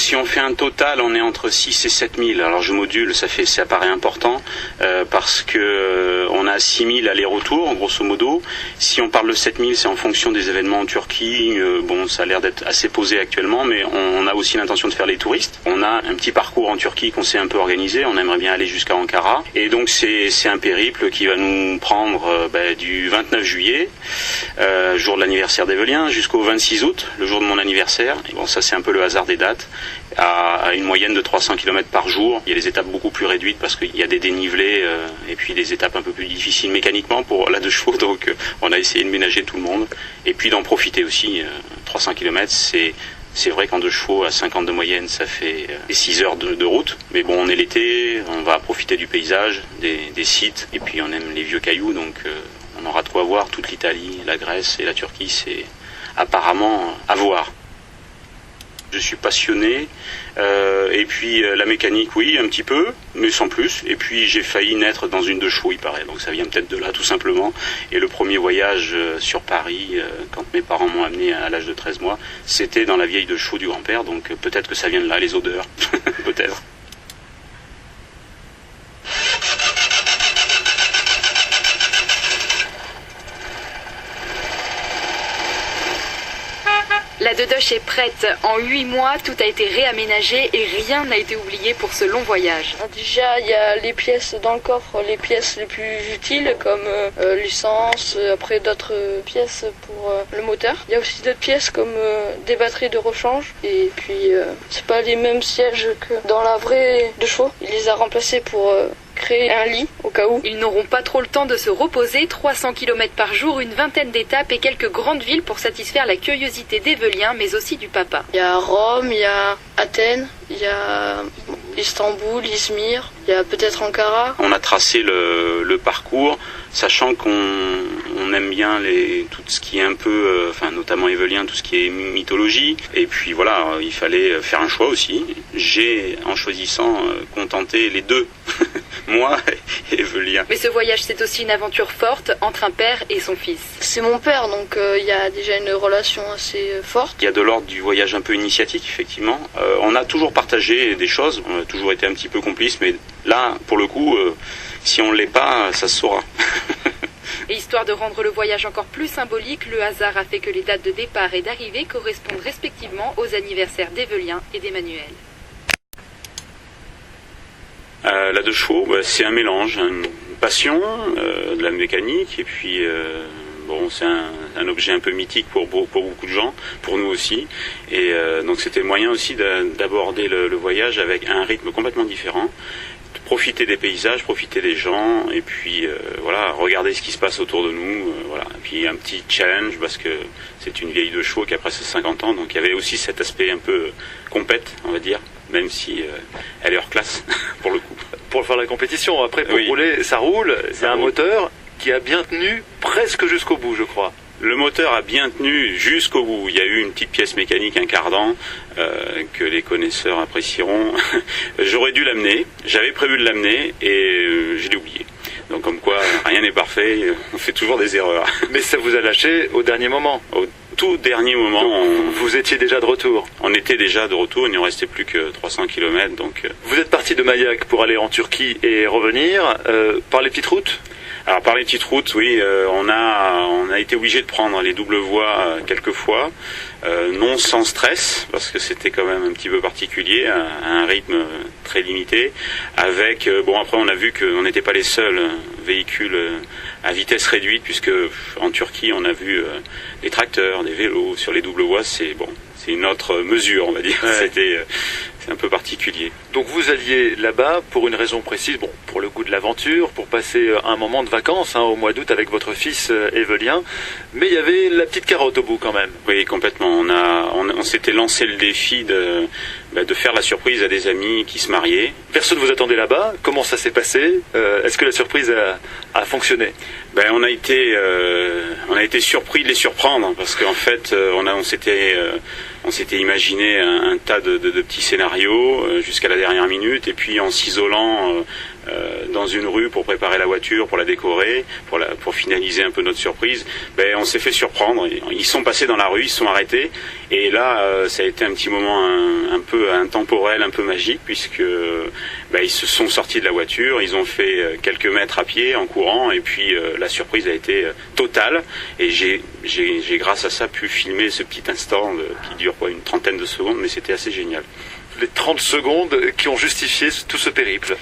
si on fait un total, on est entre 6 et 7 000. Alors je module, ça paraît important, parce que on a 6 000 aller-retour, grosso modo. Si on parle de 7 000, c'est en fonction des événements en Turquie. Bon, ça a l'air d'être assez posé actuellement, mais on a aussi l'intention de faire les touristes. On a un petit parcours en Turquie qu'on s'est un peu organisé. On aimerait bien aller jusqu'à Ankara. Et donc c'est un périple qui va nous prendre du 29 juillet, jour de l'anniversaire d'Evelien, jusqu'au 26 août, le jour de mon anniversaire. Et bon, ça c'est un peu le hasard des dates, à une moyenne de 300 km par jour. Il y a des étapes beaucoup plus réduites parce qu'il y a des dénivelés et puis des étapes un peu plus difficiles mécaniquement pour la 2 chevaux, donc on a essayé de ménager tout le monde et puis d'en profiter aussi. 300 km, c'est vrai qu'en 2 chevaux à 50 de moyenne, ça fait 6 heures de route, mais bon, on est l'été, on va profiter du paysage, des sites, et puis on aime les vieux cailloux, donc on aura de quoi voir. Toute l'Italie, la Grèce et la Turquie, c'est apparemment à voir. Je suis passionné, et puis la mécanique, oui, un petit peu, mais sans plus. Et puis j'ai failli naître dans une 2 chevaux, il paraît, donc ça vient peut-être de là, tout simplement. Et le premier voyage sur Paris, quand mes parents m'ont amené à l'âge de 13 mois, c'était dans la vieille 2 chevaux du grand-père, donc peut-être que ça vient de là, les odeurs, peut-être. La Dodoche est prête. En 8 mois, tout a été réaménagé et rien n'a été oublié pour ce long voyage. Déjà, il y a les pièces dans le coffre, les pièces les plus utiles comme l'essence, après d'autres pièces pour le moteur. Il y a aussi d'autres pièces comme des batteries de rechange. Et puis, c'est pas les mêmes sièges que dans la vraie 2 chevaux. Il les a remplacés pour créer un lit au cas où. Ils n'auront pas trop le temps de se reposer. 300 km par jour, une vingtaine d'étapes et quelques grandes villes pour satisfaire la curiosité d'Evelien, mais aussi du papa. Il y a Rome, il y a Athènes, il y a Istanbul, Izmir, il y a peut-être Ankara. On a tracé le parcours, sachant qu'on aime bien tout ce qui est un peu, notamment Evelien, tout ce qui est mythologie. Et puis voilà, il fallait faire un choix aussi. J'ai, en choisissant, contenté les deux. Moi et Evelien. Mais ce voyage, c'est aussi une aventure forte entre un père et son fils. C'est mon père, donc il y a déjà une relation assez forte. Il y a de l'ordre du voyage un peu initiatique, effectivement. On a toujours partagé des choses, on a toujours été un petit peu complices, mais là, pour le coup, si on ne l'est pas, ça se saura. Et histoire de rendre le voyage encore plus symbolique, le hasard a fait que les dates de départ et d'arrivée correspondent respectivement aux anniversaires d'Evelien et d'Emmanuel. La 2 chevaux, c'est un mélange, une passion, de la mécanique, et puis c'est un objet un peu mythique pour beaucoup de gens, pour nous aussi, et donc c'était le moyen aussi d'aborder le voyage avec un rythme complètement différent, de profiter des paysages, profiter des gens, et puis regarder ce qui se passe autour de nous, et puis un petit challenge, parce que c'est une vieille 2 chevaux qui a presque 50 ans, donc il y avait aussi cet aspect un peu compète, on va dire, même si elle est hors classe, pour le coup. Pour faire la compétition, après pour rouler, ça roule, c'est un moteur qui a bien tenu presque jusqu'au bout, je crois. Le moteur a bien tenu jusqu'au bout. Il y a eu une petite pièce mécanique, un cardan, que les connaisseurs apprécieront. J'aurais dû l'amener, j'avais prévu de l'amener et je l'ai oublié. Donc comme quoi, rien n'est parfait, on fait toujours des erreurs. Mais ça vous a lâché au dernier moment. Au tout dernier moment. Vous étiez déjà de retour. On était déjà de retour, il ne restait plus que 300 km. Donc, Vous êtes parti de Mayak pour aller en Turquie et revenir par les petites routes. Alors par les petites routes, oui, on a été obligé de prendre les doubles voies quelques fois, non sans stress, parce que c'était quand même un petit peu particulier, à un rythme très limité, avec, après on a vu qu'on n'était pas les seuls véhicules à vitesse réduite, puisque en Turquie on a vu des tracteurs, des vélos sur les doubles voies, c'est une autre mesure, on va dire, ouais. C'est un peu particulier. Donc vous alliez là-bas pour une raison précise, pour le goût de l'aventure, pour passer un moment de vacances au mois d'août avec votre fils Evelien, mais il y avait la petite carotte au bout quand même. Oui, complètement. On s'était lancé le défi de faire la surprise à des amis qui se mariaient. Personne ne vous attendait là-bas. Comment ça s'est passé? Est-ce que la surprise a fonctionné? On a été surpris de les surprendre, parce qu'en fait on s'était imaginé un tas de petits scénarios jusqu'à la dernière minute, et puis en s'isolant dans une rue pour préparer la voiture, pour la décorer, pour finaliser un peu notre surprise, on s'est fait surprendre. Ils sont passés dans la rue, ils se sont arrêtés, Et là, ça a été un petit moment un peu intemporel, un peu magique, puisque ils se sont sortis de la voiture, ils ont fait quelques mètres à pied en courant, et puis la surprise a été totale. Et j'ai grâce à ça pu filmer ce petit instant qui dure une trentaine de secondes, mais c'était assez génial. Les 30 secondes qui ont justifié tout ce périple.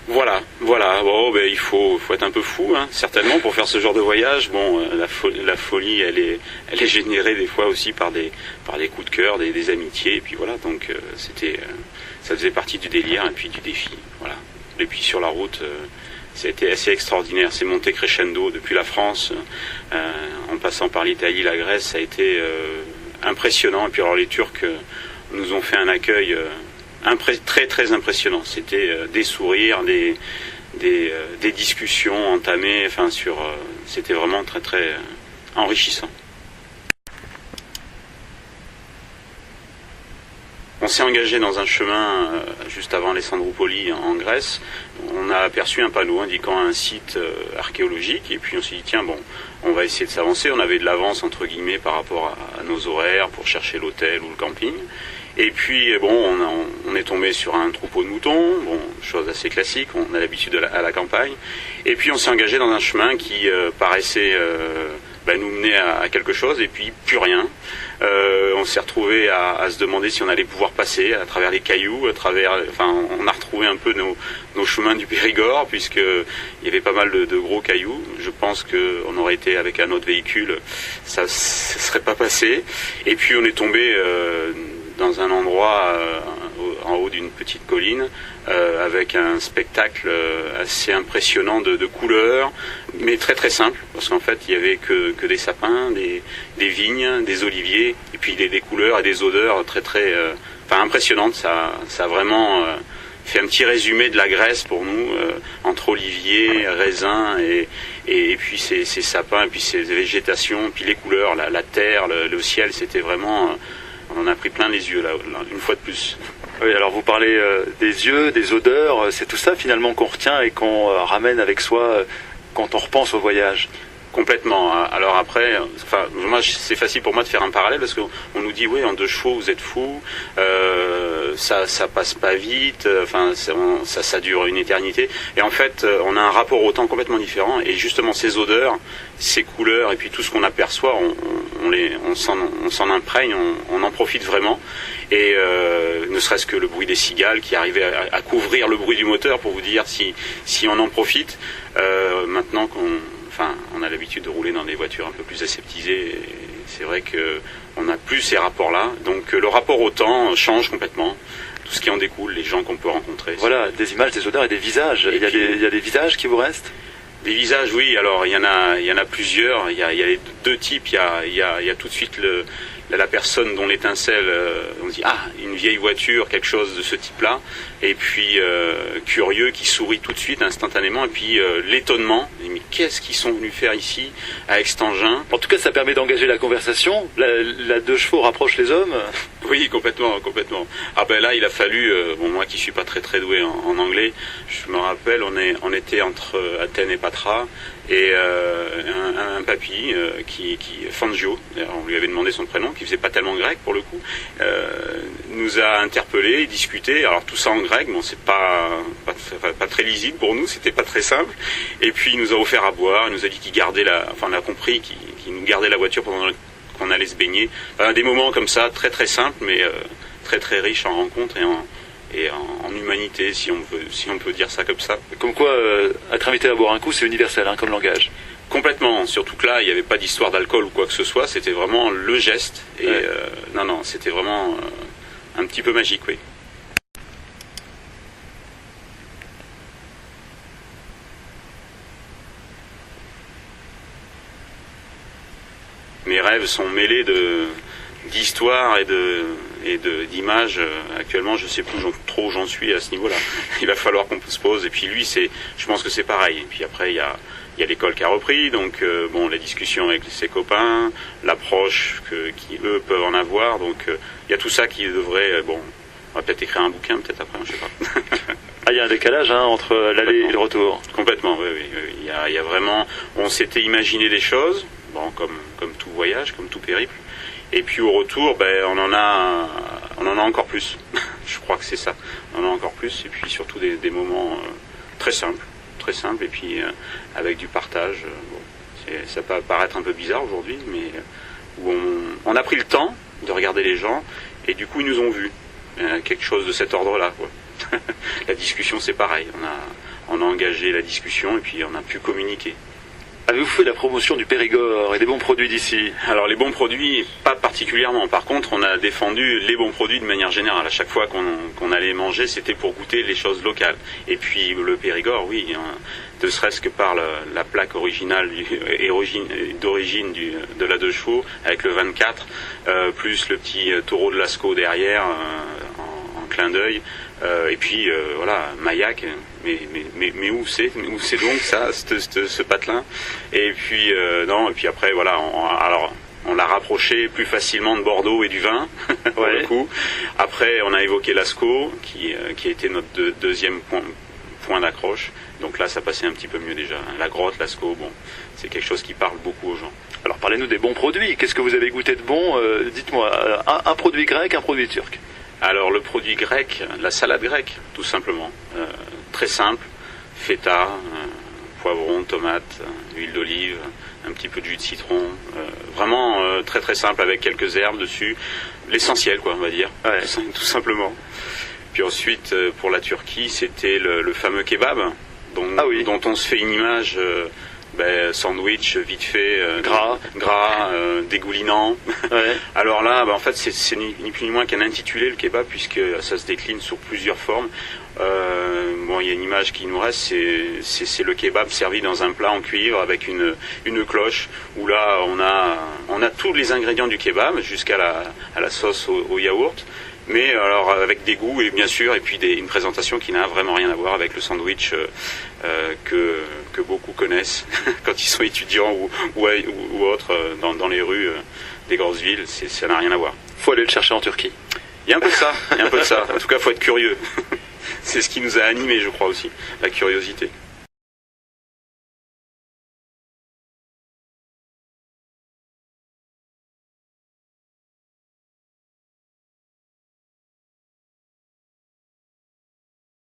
Voilà. Bon, il faut être un peu fou, hein, certainement, pour faire ce genre de voyage. Bon, la folie, elle est générée des fois aussi par des coups de cœur, des amitiés, et puis voilà. Donc ça faisait partie du délire et puis du défi. Voilà. Et puis sur la route, ça a été assez extraordinaire. C'est monté crescendo depuis la France, en passant par l'Italie, la Grèce, ça a été impressionnant. Et puis alors les Turcs nous ont fait un accueil très très impressionnant. C'était des sourires, des discussions entamées, c'était vraiment très très enrichissant. On s'est engagé dans un chemin juste avant Alessandroupoli en Grèce. On a aperçu un panneau indiquant un site archéologique, et puis on s'est dit tiens bon, on va essayer de s'avancer. On avait de l'avance entre guillemets par rapport à nos horaires pour chercher l'hôtel ou le camping. Et puis bon, on est tombé sur un troupeau de moutons, bon, chose assez classique, on a l'habitude à la campagne. Et puis on s'est engagé dans un chemin qui paraissait nous mener à quelque chose, et puis plus rien. On s'est retrouvé à se demander si on allait pouvoir passer à travers les cailloux, on a retrouvé un peu nos chemins du Périgord, puisqu'il y avait pas mal de gros cailloux. Je pense qu'on aurait été avec un autre véhicule, ça ne serait pas passé. Et puis on est tombé dans un endroit en haut d'une petite colline avec un spectacle assez impressionnant de couleurs, mais très très simple, parce qu'en fait il y avait que des sapins, des vignes, des oliviers, et puis des couleurs et des odeurs très très impressionnantes. Ça a vraiment fait un petit résumé de la Grèce pour nous, entre oliviers, raisins et puis ces sapins, et puis ces végétations, puis les couleurs, la terre, le ciel, c'était vraiment... On en a pris plein les yeux, là, une fois de plus. Oui, alors vous parlez des yeux, des odeurs, c'est tout ça finalement qu'on retient et qu'on ramène avec soi quand on repense au voyage. Complètement. Alors après, moi c'est facile pour moi de faire un parallèle, parce qu'on nous dit oui, en 2 chevaux vous êtes fous, ça passe pas vite, ça dure une éternité. Et en fait, on a un rapport au temps complètement différent, et justement ces odeurs, ces couleurs et puis tout ce qu'on aperçoit, on s'en imprègne, on en profite vraiment. Et ne serait-ce que le bruit des cigales qui arrivait à couvrir le bruit du moteur, pour vous dire si on en profite. Maintenant on a l'habitude de rouler dans des voitures un peu plus aseptisées, et c'est vrai qu'on n'a plus ces rapports-là. Donc le rapport au temps change complètement. Tout ce qui en découle, les gens qu'on peut rencontrer. Voilà, des images, des odeurs et des visages. Il y a des visages qui vous restent ? Des visages, oui. Alors il y en a plusieurs. Il y a les 2 types. Il y a tout de suite la personne dont l'étincelle, on dit une vieille voiture, quelque chose de ce type-là, et puis curieux qui sourit tout de suite instantanément, et puis l'étonnement, mais qu'est-ce qu'ils sont venus faire ici à Extangin? En tout cas, ça permet d'engager la conversation. La 2 chevaux rapproche les hommes. Oui, complètement. Là, il a fallu, moi qui suis pas très très doué en anglais, je me rappelle, on était entre Athènes et Patra, et un papy qui Fangio, on lui avait demandé son prénom, qui faisait pas tellement grec pour le coup, nous a interpellés, discuté. Alors tout ça en grec, bon, c'est pas très lisible pour nous, c'était pas très simple. Et puis il nous a offert à boire, il nous a dit qu'il gardait on a compris qu'il nous gardait la voiture pendant qu'on allait se baigner. Des moments comme ça, très très simples, mais très très riches en rencontres et en humanité, si on peut dire ça comme ça. Comme quoi, être invité à boire un coup, c'est universel, comme langage. Complètement, surtout que là, il n'y avait pas d'histoire d'alcool ou quoi que ce soit, c'était vraiment le geste. Et ouais. C'était vraiment un petit peu magique, oui. Mes rêves sont mêlés d'histoires et d'images. Actuellement, je ne sais plus trop où j'en suis à ce niveau-là. Il va falloir qu'on se pose. Et puis lui, je pense que c'est pareil. Et puis après, il y a l'école qui a repris, donc la discussion avec ses copains, l'approche qui eux peuvent en avoir. Donc il y a tout ça qui devrait. On va peut-être écrire un bouquin, peut-être après, je sais pas. Il y a un décalage entre l'aller et le retour. Complètement, oui. Il y a vraiment. On s'était imaginé des choses. bon, comme tout voyage, comme tout périple. Et puis au retour, on en a encore plus. Je crois que c'est ça. On en a encore plus. Et puis surtout des moments très simples, et puis avec du partage. Ça peut paraître un peu bizarre aujourd'hui, mais où on a pris le temps de regarder les gens, et du coup ils nous ont vus. Quelque chose de cet ordre-là, quoi. La discussion, c'est pareil. On a engagé la discussion, et puis on a pu communiquer. Avez-vous fait la promotion du Périgord et des bons produits d'ici? Alors les bons produits, pas particulièrement. Par contre, on a défendu les bons produits de manière générale. À chaque fois qu'on allait manger, c'était pour goûter les choses locales. Et puis le Périgord, oui, ne serait-ce que par la plaque originale d'origine de la Deux Chevaux, avec le 24, plus le petit taureau de Lascaux derrière, en clin d'œil. Et puis voilà, Maillac, mais où c'est donc ça, ce patelin? Et puis non, et puis après voilà, on l'a rapproché plus facilement de Bordeaux et du vin, pour le coup. Après, on a évoqué Lascaux, qui a été notre deuxième point d'accroche. Donc là, ça passait un petit peu mieux déjà. La grotte, Lascaux, bon, c'est quelque chose qui parle beaucoup aux gens. Alors parlez-nous des bons produits. Qu'est-ce que vous avez goûté de bon? Dites-moi, un produit grec, un produit turc. Alors le produit grec, la salade grecque, tout simplement. Très simple, feta, poivron, tomate, huile d'olive, un petit peu de jus de citron. Vraiment très très simple, avec quelques herbes dessus. L'essentiel, quoi, on va dire, tout simplement. Puis ensuite, pour la Turquie, c'était le fameux kebab, dont on se fait une image... sandwich vite fait, gras, dégoulinant. Alors là, en fait, c'est ni plus ni moins qu'un intitulé, le kebab, puisque ça se décline sur plusieurs formes. Il y a une image qui nous reste, c'est le kebab servi dans un plat en cuivre avec une cloche, où là on a tous les ingrédients du kebab jusqu'à la sauce au yaourt. Mais alors avec des goûts et bien sûr, et puis une présentation qui n'a vraiment rien à voir avec le sandwich que beaucoup connaissent quand ils sont étudiants ou autres dans les rues des grosses villes. Ça n'a rien à voir. Faut aller le chercher en Turquie. Il y a un peu de ça, En tout cas, faut être curieux. C'est ce qui nous a animés, je crois aussi, la curiosité.